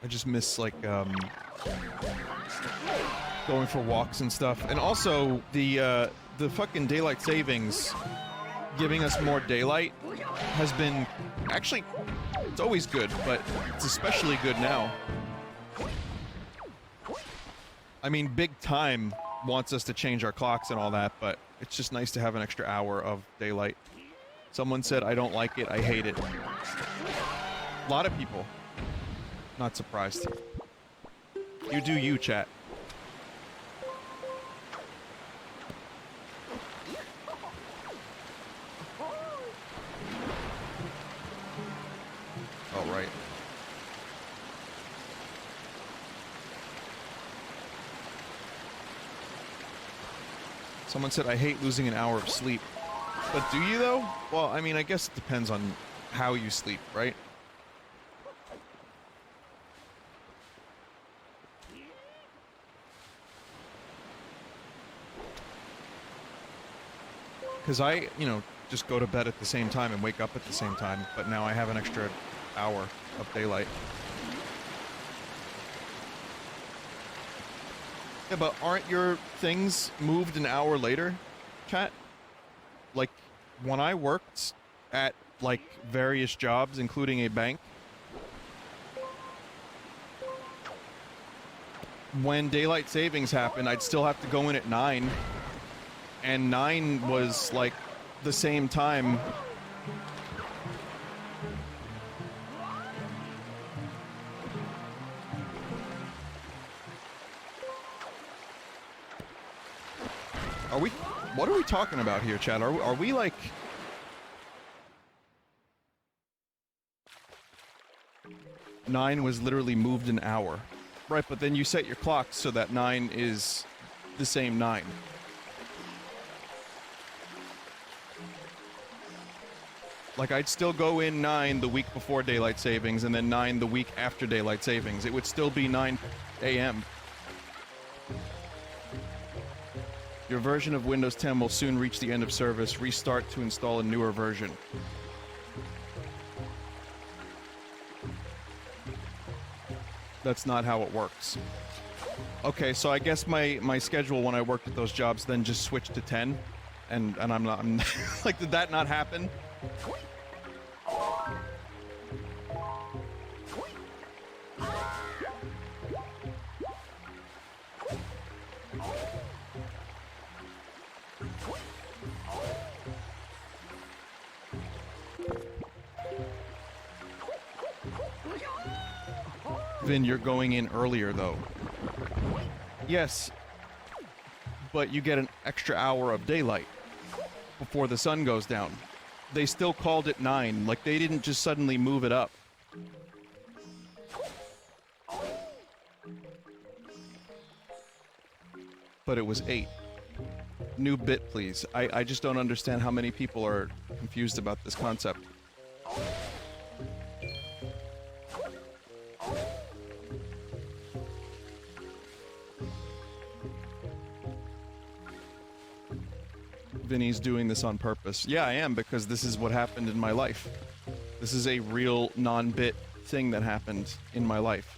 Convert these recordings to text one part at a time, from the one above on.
I just miss, like, going for walks and stuff. And also, the fucking daylight savings giving us more daylight has been... Actually, it's always good, but it's especially good now. I mean, Big Time wants us to change our clocks and all that, but it's just nice to have an extra hour of daylight. Someone said, I don't like it, I hate it. A lot of people. Not surprised. You do you, chat. All right. Someone said, I hate losing an hour of sleep. But do you, though? Well, I mean, I guess it depends on how you sleep, right? Because I, you know, just go to bed at the same time and wake up at the same time, but now I have an extra hour of daylight. Yeah, but aren't your things moved an hour later, chat? Like, when I worked at, like, various jobs, including a bank, when daylight savings happened, I'd still have to go in at 9, and 9 was, like, the same time. What are we talking about here, Chad? Are we like... Nine was literally moved an hour. Right, but then you set your clock so that 9 is the same 9. Like, I'd still go in 9 the week before daylight savings, and then 9 the week after daylight savings. It would still be 9 a.m. Your version of Windows 10 will soon reach the end of service. Restart to install a newer version. That's not how it works. Okay, so I guess my schedule when I worked at those jobs then just switched to 10, and I'm not... like, did that not happen? Vin, you're going in earlier, though. Yes, but you get an extra hour of daylight before the sun goes down. They still called it 9, like they didn't just suddenly move it up. But it was 8. New bit, please. I just don't understand how many people are confused about this concept. Vinny's doing this on purpose. Yeah, I am, because this is what happened in my life. This is a real non-bit thing that happened in my life.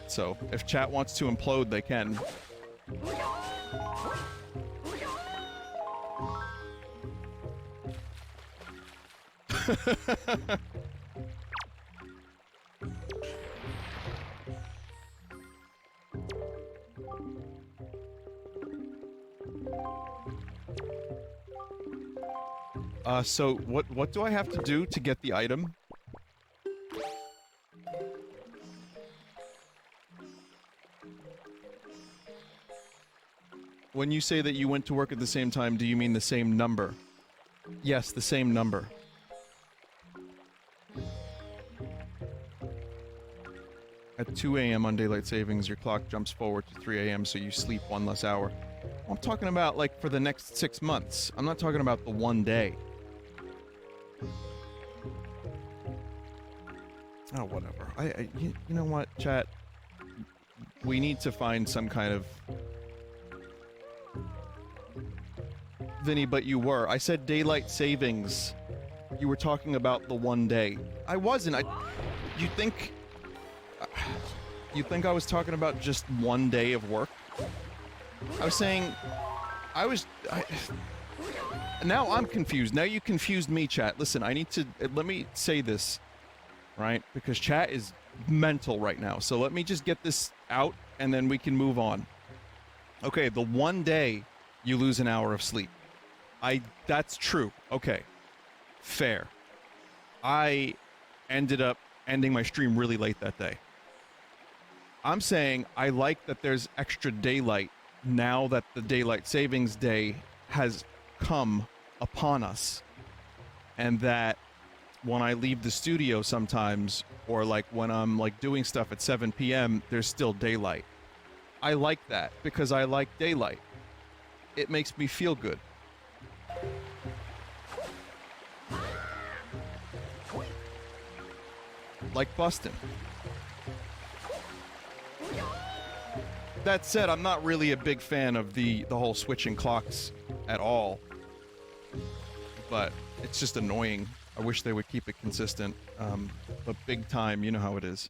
So, if chat wants to implode, they can. So what do I have to do to get the item? When you say that you went to work at the same time, do you mean the same number? Yes, the same number. At 2 a.m. on daylight savings, your clock jumps forward to 3 a.m. so you sleep 1 less hour. I'm talking about, like, for the next 6 months. I'm not talking about the one day. Oh, whatever. You know what, chat? We need to find some kind of... Vinny, but you were. I said daylight savings. You were talking about the one day. I wasn't. You think... You think I was talking about just one day of work? I was saying, now I'm confused. Now you confused me, chat. Listen, let me say this, right? Because chat is mental right now. So let me just get this out and then we can move on. Okay, the one day you lose an hour of sleep. That's true. Okay. Fair. I ended up ending my stream really late that day. I'm saying I like that there's extra daylight now that the daylight savings day has come upon us, and that when I leave the studio sometimes, or like when I'm like doing stuff at 7 p.m., there's still daylight. I like that because I like daylight. It makes me feel good. Like busting. That said, I'm not really a big fan of the whole switching clocks at all. But it's just annoying. I wish they would keep it consistent. But big time, you know how it is.